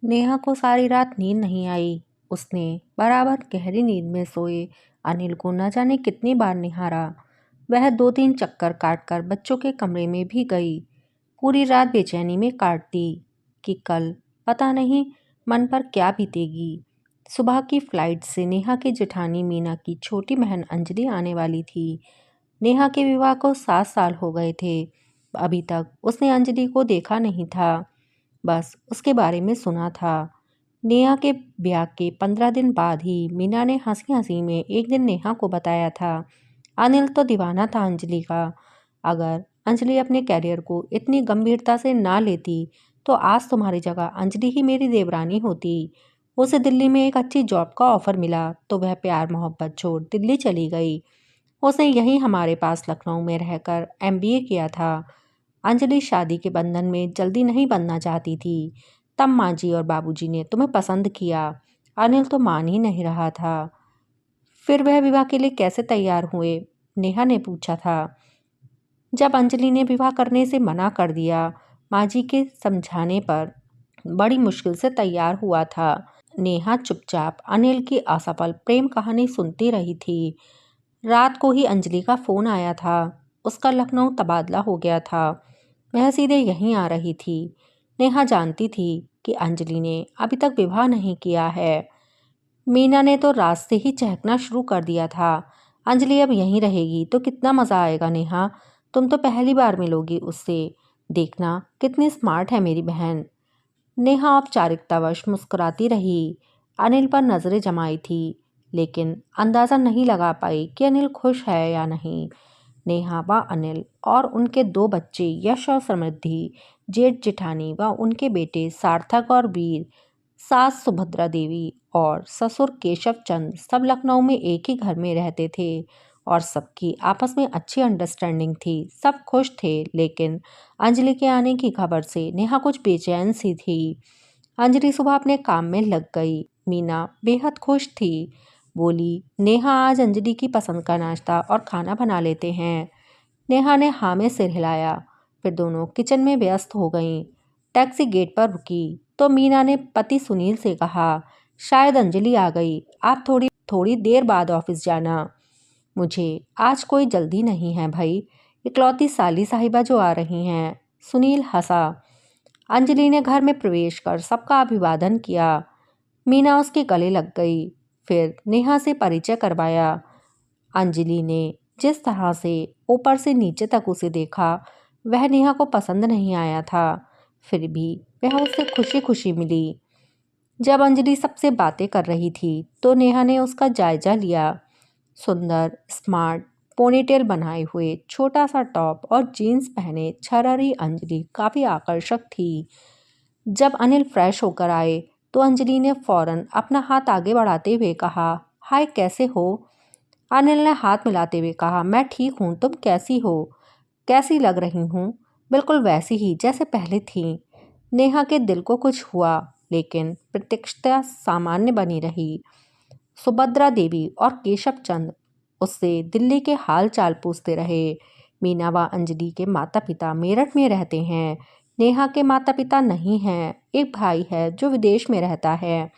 नेहा को सारी रात नींद नहीं आई। उसने बराबर गहरी नींद में सोए अनिल को न जाने कितनी बार निहारा। वह 2-3 चक्कर काटकर बच्चों के कमरे में भी गई। पूरी रात बेचैनी में काट दी कि कल पता नहीं मन पर क्या बीतेगी। सुबह की फ्लाइट से नेहा की जेठानी मीना की छोटी बहन अंजलि आने वाली थी। नेहा के विवाह को 7 साल हो गए थे। अभी तक उसने अंजलि को देखा नहीं था, बस उसके बारे में सुना था। नेहा के ब्याह के 15 दिन बाद ही मीना ने हंसी हंसी में एक दिन नेहा को बताया था, अनिल तो दीवाना था अंजलि का। अगर अंजलि अपने कैरियर को इतनी गंभीरता से ना लेती तो आज तुम्हारी जगह अंजलि ही मेरी देवरानी होती। उसे दिल्ली में एक अच्छी जॉब का ऑफर मिला तो वह प्यार मोहब्बत छोड़ दिल्ली चली गई। उसने यहीं हमारे पास लखनऊ में रहकर एमबीए किया था। अंजलि शादी के बंधन में जल्दी नहीं बनना चाहती थी। तब माँ जी और बाबूजी ने तुम्हें पसंद किया। अनिल तो मान ही नहीं रहा था। फिर वह विवाह के लिए कैसे तैयार हुए? नेहा ने पूछा था। जब अंजलि ने विवाह करने से मना कर दिया, माँ जी के समझाने पर बड़ी मुश्किल से तैयार हुआ था। नेहा चुपचाप अनिल की असफल प्रेम कहानी सुनती रही थी। रात को ही अंजलि का फ़ोन आया था। उसका लखनऊ तबादला हो गया था। वह सीधे यहीं आ रही थी। नेहा जानती थी कि अंजलि ने अभी तक विवाह नहीं किया है। मीना ने तो रात से ही चहकना शुरू कर दिया था। अंजलि अब यहीं रहेगी तो कितना मज़ा आएगा नेहा, तुम तो पहली बार मिलोगी उससे। देखना कितनी स्मार्ट है मेरी बहन। नेहा औपचारिकतावश मुस्कुराती रही। अनिल पर नज़रें जमाई थी, लेकिन अंदाज़ा नहीं लगा पाई कि अनिल खुश है या नहीं। नेहा व अनिल और उनके 2 बच्चे यश और समृद्धि, जेठ जेठानी व उनके बेटे सार्थक और वीर, सास सुभद्रा देवी और ससुर केशव चंद सब लखनऊ में एक ही घर में रहते थे और सबकी आपस में अच्छी अंडरस्टैंडिंग थी। सब खुश थे, लेकिन अंजलि के आने की खबर से नेहा कुछ बेचैन सी थी। अंजलि सुबह अपने काम में लग गई। मीना बेहद खुश थी। बोली, नेहा आज अंजलि की पसंद का नाश्ता और खाना बना लेते हैं। नेहा ने हाँ में सिर हिलाया। फिर दोनों किचन में व्यस्त हो गईं। टैक्सी गेट पर रुकी तो मीना ने पति सुनील से कहा, शायद अंजलि आ गई, आप थोड़ी थोड़ी देर बाद ऑफिस जाना। मुझे आज कोई जल्दी नहीं है भाई, इकलौती साली साहिबा जो आ रही हैं। सुनील हंसा। अंजलि ने घर में प्रवेश कर सबका अभिवादन किया। मीना उसके गले लग गई। फिर नेहा से परिचय करवाया। अंजलि ने जिस तरह से ऊपर से नीचे तक उसे देखा, वह नेहा को पसंद नहीं आया था। फिर भी वह उससे खुशी खुशी मिली। जब अंजलि सबसे बातें कर रही थी तो नेहा ने उसका जायजा लिया। सुंदर, स्मार्ट, पोनीटेल बनाए हुए, छोटा सा टॉप और जीन्स पहने छरहरी अंजलि काफ़ी आकर्षक थी। जब अनिल फ्रेश होकर आए तो अंजलि ने फौरन अपना हाथ आगे बढ़ाते हुए कहा, हाय कैसे हो? अनिल ने हाथ मिलाते हुए कहा, मैं ठीक हूँ, तुम कैसी हो? कैसी लग रही हूँ? बिल्कुल वैसी ही जैसे पहले थी। नेहा के दिल को कुछ हुआ, लेकिन प्रतीक्षता सामान्य बनी रही। सुभद्रा देवी और केशव चंद उससे दिल्ली के हाल चाल पूछते रहे। मीना व अंजलि के माता पिता मेरठ में रहते हैं। नेहा के माता पिता नहीं हैं, एक भाई है जो विदेश में रहता है।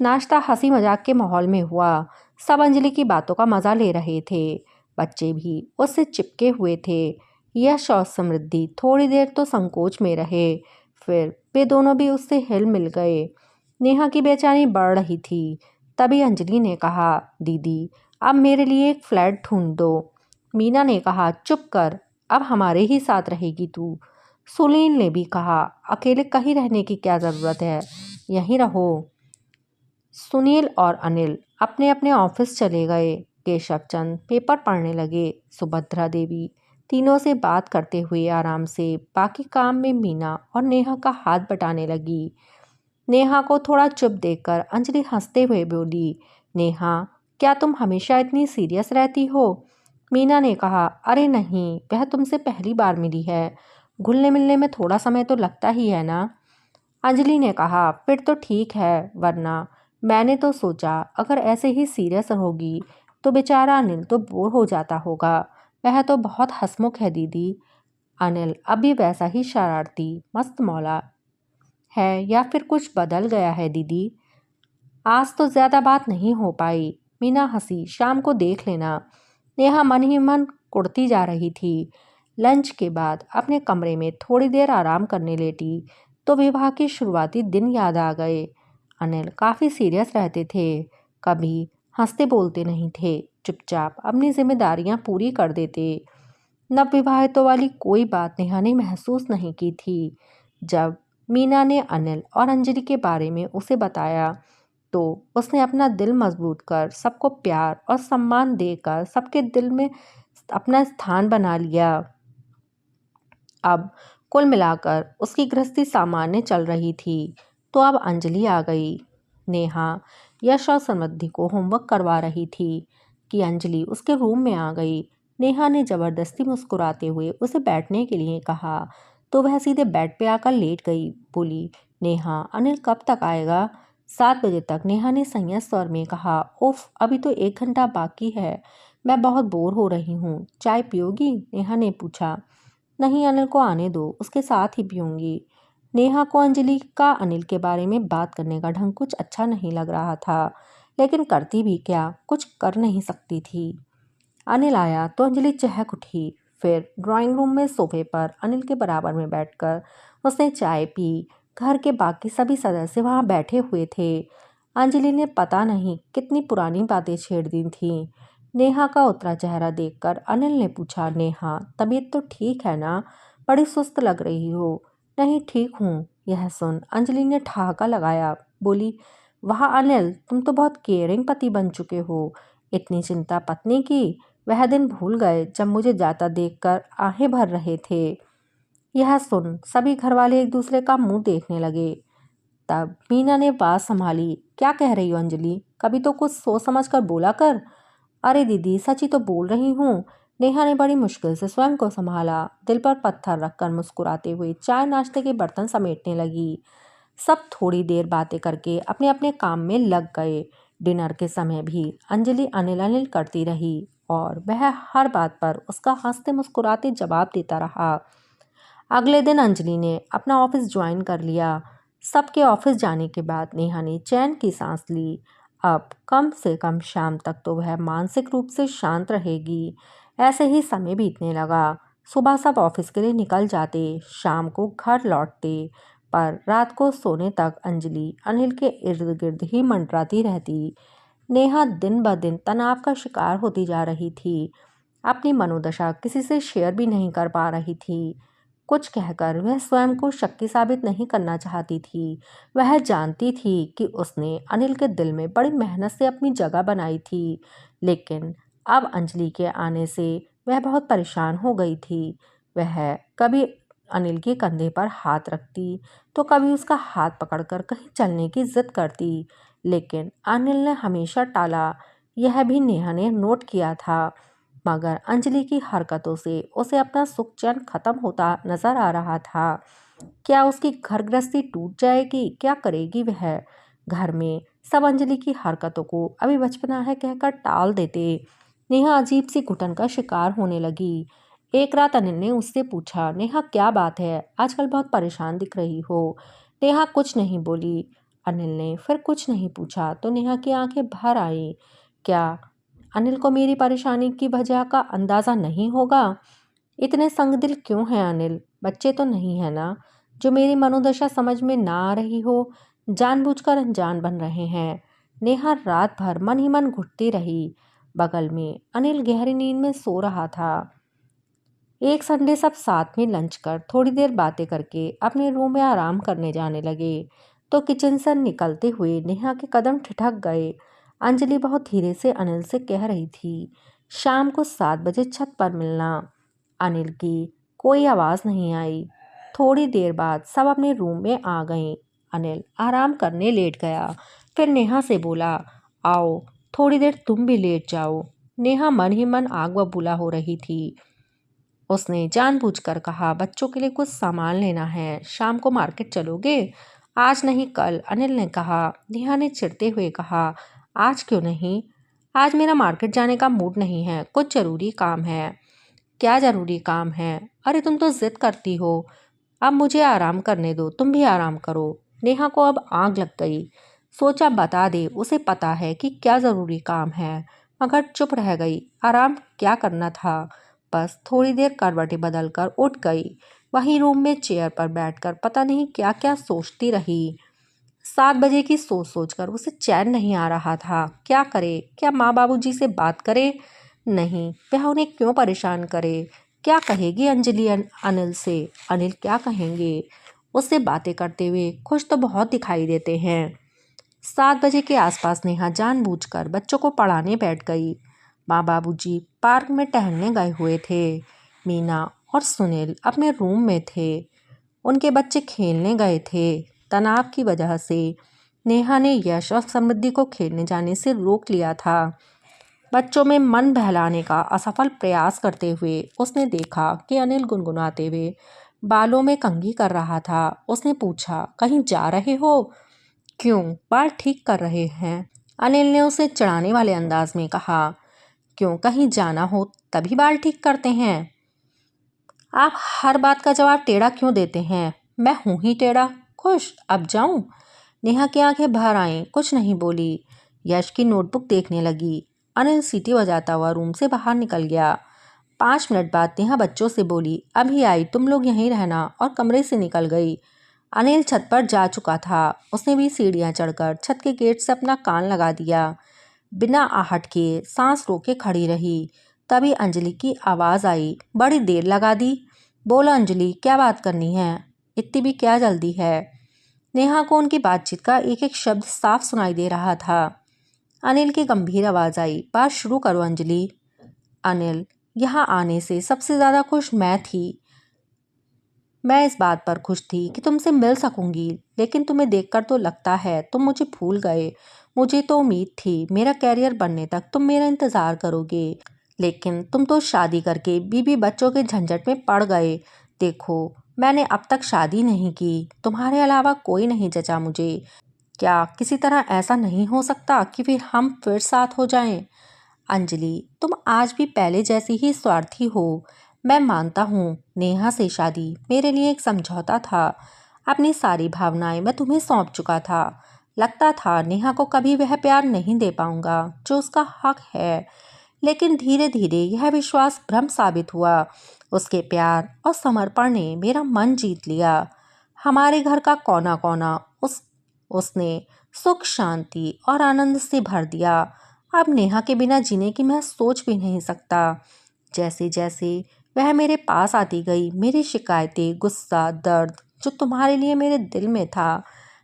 नाश्ता हंसी मजाक के माहौल में हुआ। सब अंजलि की बातों का मज़ा ले रहे थे। बच्चे भी उससे चिपके हुए थे। यश और समृद्धि थोड़ी देर तो संकोच में रहे, फिर वे दोनों भी उससे हिल मिल गए। नेहा की बेचैनी बढ़ रही थी। तभी अंजलि ने कहा, दीदी अब मेरे लिए एक फ्लैट ढूंढ दो। मीना ने कहा, चुप कर, अब हमारे ही साथ रहेगी तू। सुनील ने भी कहा, अकेले कहीं रहने की क्या ज़रूरत है, यहीं रहो। सुनील और अनिल अपने अपने ऑफिस चले गए। केशव चंद पेपर पढ़ने लगे। सुभद्रा देवी तीनों से बात करते हुए आराम से बाकी काम में मीना और नेहा का हाथ बटाने लगी। नेहा को थोड़ा चुप देखकर अंजलि हंसते हुए बोली, नेहा क्या तुम हमेशा इतनी सीरियस रहती हो? मीना ने कहा, अरे नहीं, वह तुमसे पहली बार मिली है, घुलने मिलने में थोड़ा समय तो लगता ही है ना। अंजलि ने कहा, फिर तो ठीक है, वरना मैंने तो सोचा अगर ऐसे ही सीरियस रहोगी तो बेचारा अनिल तो बोर हो जाता होगा। वह तो बहुत हंसमुख है दीदी। अनिल अब भी वैसा ही शरारती मस्त मौला है या फिर कुछ बदल गया है दीदी? आज तो ज़्यादा बात नहीं हो पाई। मीना हंसी। शाम को देख लेना। नेहा मन ही मन कुढ़ती जा रही थी। लंच के बाद अपने कमरे में थोड़ी देर आराम करने लेटी तो विवाह के शुरुआती दिन याद आ गए। अनिल काफ़ी सीरियस रहते थे, कभी हंसते बोलते नहीं थे, चुपचाप अपनी जिम्मेदारियां पूरी कर देते। नवविवाहितों वाली कोई बात नेहा ने महसूस नहीं की थी। जब मीना ने अनिल और अंजलि के बारे में उसे बताया तो उसने अपना दिल मजबूत कर सबको प्यार और सम्मान देकर सबके दिल में अपना स्थान बना लिया। अब कुल मिलाकर उसकी गृहस्थी सामान्य चल रही थी। तो अब अंजलि आ गई। नेहा यश और समृद्धि को होमवर्क करवा रही थी कि अंजलि उसके रूम में आ गई। नेहा ने जबरदस्ती मुस्कुराते हुए उसे बैठने के लिए कहा तो वह सीधे बेड पे आकर लेट गई। बोली, नेहा अनिल कब तक आएगा? 7 बजे तक, नेहा ने संयत स्वर में कहा। उफ, अभी तो 1 घंटा बाकी है। मैं बहुत बोर हो रही हूँ। चाय पियोगी? नेहा ने पूछा। नहीं, अनिल को आने दो, उसके साथ ही पीऊंगी। नेहा को अंजलि का अनिल के बारे में बात करने का ढंग कुछ अच्छा नहीं लग रहा था, लेकिन करती भी क्या, कुछ कर नहीं सकती थी। अनिल आया तो अंजलि चहक उठी। फिर ड्राइंग रूम में सोफे पर अनिल के बराबर में बैठकर उसने चाय पी। घर के बाकी सभी सदस्य वहां बैठे हुए थे। अंजलि ने पता नहीं कितनी पुरानी बातें छेड़ दी थीं। नेहा का उतरा चेहरा देखकर अनिल ने पूछा, नेहा तबीयत तो ठीक है ना? बड़ी सुस्त लग रही हो। नहीं, ठीक हूँ। यह सुन अंजलि ने ठहाका लगाया। बोली, वाह अनिल, तुम तो बहुत केयरिंग पति बन चुके हो। इतनी चिंता पत्नी की? वह दिन भूल गए जब मुझे जाता देखकर आहें भर रहे थे। यह सुन सभी घरवाले एक दूसरे का मुंह देखने लगे। तब मीना ने बात संभाली। क्या कह रही हो अंजलि? कभी तो कुछ सोच समझ कर बोला कर। अरे दीदी, सच ही तो बोल रही हूँ। नेहा ने बड़ी मुश्किल से स्वयं को संभाला। दिल पर पत्थर रखकर मुस्कुराते हुए चाय नाश्ते के बर्तन समेटने लगी। सब थोड़ी देर बातें करके अपने अपने काम में लग गए। डिनर के समय भी अंजलि अनिल अनिल करती रही और वह हर बात पर उसका हंसते मुस्कुराते जवाब देता रहा। अगले दिन अंजलि ने अपना ऑफिस ज्वाइन कर लिया। सबके ऑफिस जाने के बाद नेहा ने चैन की सांस ली। अब कम से कम शाम तक तो वह मानसिक रूप से शांत रहेगी। ऐसे ही समय बीतने लगा। सुबह सब ऑफिस के लिए निकल जाते, शाम को घर लौटते, पर रात को सोने तक अंजलि अनिल के इर्द गिर्द ही मंडराती रहती। नेहा दिन ब दिन तनाव का शिकार होती जा रही थी। अपनी मनोदशा किसी से शेयर भी नहीं कर पा रही थी। कुछ कहकर वह स्वयं को शक्ति साबित नहीं करना चाहती थी। वह जानती थी कि उसने अनिल के दिल में बड़ी मेहनत से अपनी जगह बनाई थी, लेकिन अब अंजलि के आने से वह बहुत परेशान हो गई थी। वह कभी अनिल के कंधे पर हाथ रखती तो कभी उसका हाथ पकड़कर कहीं चलने की जिद करती, लेकिन अनिल ने हमेशा टाला। यह भी नेहा ने नोट किया था, मगर अंजलि की हरकतों से उसे अपना सुख चैन खत्म होता नजर आ रहा था। क्या उसकी घर गृहस्थी टूट जाएगी? क्या करेगी वह? घर में सब अंजलि की हरकतों को अभी बचपना है कहकर टाल देते। नेहा अजीब सी घुटन का शिकार होने लगी। एक रात अनिल ने उससे पूछा, नेहा क्या बात है, आजकल बहुत परेशान दिख रही हो? नेहा कुछ नहीं बोली। अनिल ने फिर कुछ नहीं पूछा तो नेहा की आंखें भर आई। क्या अनिल को मेरी परेशानी की वजह का अंदाज़ा नहीं होगा? इतने संगदिल क्यों हैं अनिल? बच्चे तो नहीं है ना, जो मेरी मनोदशा समझ में ना आ रही हो? जानबूझकर अनजान बन रहे हैं। नेहा रात भर मन ही मन घुटती रही। बगल में अनिल गहरी नींद में सो रहा था। एक संडे सब साथ में लंच कर थोड़ी देर बातें करके अपने रूम में आराम करने जाने लगे तो किचन से निकलते हुए नेहा के कदम ठिठक गए। अंजलि बहुत धीरे से अनिल से कह रही थी, शाम को 7 बजे छत पर मिलना। अनिल की कोई आवाज़ नहीं आई। थोड़ी देर बाद सब अपने रूम में आ गए। अनिल आराम करने लेट गया। फिर नेहा से बोला, आओ थोड़ी देर तुम भी लेट जाओ। नेहा मन ही मन आग बबूला हो रही थी। उसने जानबूझकर कहा, बच्चों के लिए कुछ सामान लेना है, शाम को मार्केट चलोगे? आज नहीं कल, अनिल ने कहा। नेहा ने चिढ़ते हुए कहा, आज क्यों नहीं? आज मेरा मार्केट जाने का मूड नहीं है, कुछ ज़रूरी काम है। क्या ज़रूरी काम है? अरे तुम तो जिद करती हो। अब मुझे आराम करने दो, तुम भी आराम करो। नेहा को अब आग लग गई। सोचा बता दे, उसे पता है कि क्या ज़रूरी काम है, मगर चुप रह गई। आराम क्या करना था, बस थोड़ी देर करवटें बदल कर उठ गई। वहीं रूम में चेयर पर बैठकर पता नहीं क्या क्या सोचती रही। 7 बजे की सोच सोचकर उसे चैन नहीं आ रहा था। क्या करे? क्या माँ बाबूजी से बात करे? नहीं, वह उन्हें क्यों परेशान करे? क्या कहेगी अंजलि अनिल से? अनिल क्या कहेंगे? उससे बातें करते हुए खुश तो बहुत दिखाई देते हैं। 7 बजे के आसपास नेहा जानबूझकर बच्चों को पढ़ाने बैठ गई। माँ बाबूजी पार्क में टहलने गए हुए थे। मीना और सुनील अपने रूम में थे। उनके बच्चे खेलने गए थे। तनाव की वजह से नेहा ने यश और समृद्धि को खेलने जाने से रोक लिया था। बच्चों में मन बहलाने का असफल प्रयास करते हुए उसने देखा कि अनिल गुनगुनाते हुए बालों में कंघी कर रहा था। उसने पूछा, कहीं जा रहे हो? क्यों, बाल ठीक कर रहे हैं? अनिल ने उसे चिढ़ाने वाले अंदाज में कहा। क्यों, कहीं जाना हो तभी बाल ठीक करते हैं? आप हर बात का जवाब टेढ़ा क्यों देते हैं? मैं हूं ही टेढ़ा। खुश, अब जाऊं? नेहा की आंखें भर आईं, कुछ नहीं बोली। यश की नोटबुक देखने लगी। अनिल सीटी बजाता हुआ रूम से बाहर निकल गया। 5 मिनट बाद नेहा बच्चों से बोली, अभी आई, तुम लोग यहीं रहना, और कमरे से निकल गई। अनिल छत पर जा चुका था। उसने भी सीढ़ियां चढ़कर छत के गेट से अपना कान लगा दिया। बिना आहट किए सांस रोके खड़ी रही। तभी अंजलि की आवाज़ आई, बड़ी देर लगा दी। बोलो अंजलि, क्या बात करनी है? इतनी भी क्या जल्दी है? नेहा को उनकी बातचीत का एक एक शब्द साफ सुनाई दे रहा था। अनिल की गंभीर आवाज़ आई, बात शुरू करो अंजलि। अनिल, यहाँ आने से सबसे ज़्यादा खुश मैं थी। मैं इस बात पर खुश थी कि तुमसे मिल सकूंगी, लेकिन तुम्हें देखकर तो लगता है तुम मुझे भूल गए। मुझे तो उम्मीद थी मेरा कैरियर बनने तक तुम मेरा इंतज़ार करोगे, लेकिन तुम तो शादी करके बीबी बच्चों के झंझट में पड़ गए। देखो, मैंने अब तक शादी नहीं की, तुम्हारे अलावा कोई नहीं जचा मुझे। क्या किसी तरह ऐसा नहीं हो सकता कि फिर हम फिर साथ हो जाएं? अंजलि, तुम आज भी पहले जैसी ही स्वार्थी हो। मैं मानता हूँ नेहा से शादी मेरे लिए एक समझौता था। अपनी सारी भावनाएं मैं तुम्हें सौंप चुका था। लगता था नेहा को कभी वह प्यार नहीं दे पाऊंगा जो उसका हक है, लेकिन धीरे धीरे यह विश्वास भ्रम साबित हुआ। उसके प्यार और समर्पण ने मेरा मन जीत लिया। हमारे घर का कोना कोना उसने सुख, शांति और आनंद से भर दिया। अब नेहा के बिना जीने की मैं सोच भी नहीं सकता। जैसे जैसे वह मेरे पास आती गई, मेरी शिकायतें, गुस्सा, दर्द जो तुम्हारे लिए मेरे दिल में था,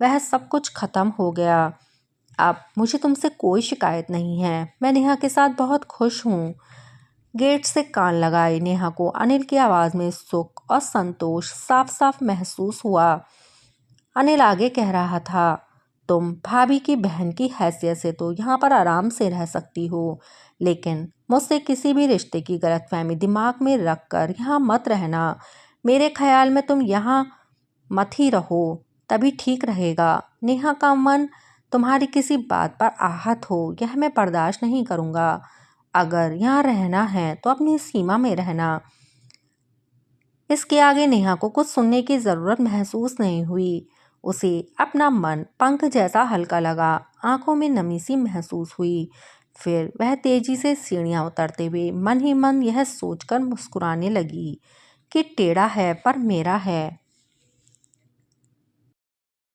वह सब कुछ खत्म हो गया। अब मुझे तुमसे कोई शिकायत नहीं है। मैं नेहा के साथ बहुत खुश हूँ। गेट से कान लगाए नेहा को अनिल की आवाज़ में सुख और संतोष साफ साफ महसूस हुआ। अनिल आगे कह रहा था, तुम भाभी की बहन की हैसियत से तो यहाँ पर आराम से रह सकती हो, लेकिन मुझसे किसी भी रिश्ते की गलतफहमी दिमाग में रख कर यहाँ मत रहना। मेरे ख्याल में तुम यहाँ मत ही रहो, तभी ठीक रहेगा। नेहा का मन तुम्हारी किसी बात पर आहत हो, यह मैं बर्दाश्त नहीं करूँगा। अगर यहाँ रहना है तो अपनी सीमा में रहना। इसके आगे नेहा को कुछ सुनने की ज़रूरत महसूस नहीं हुई। उसे अपना मन पंख जैसा हल्का लगा, आंखों में नमी सी महसूस हुई। फिर वह तेजी से सीढ़ियां उतरते हुए मन ही मन यह सोचकर मुस्कुराने लगी कि टेढ़ा है पर मेरा है।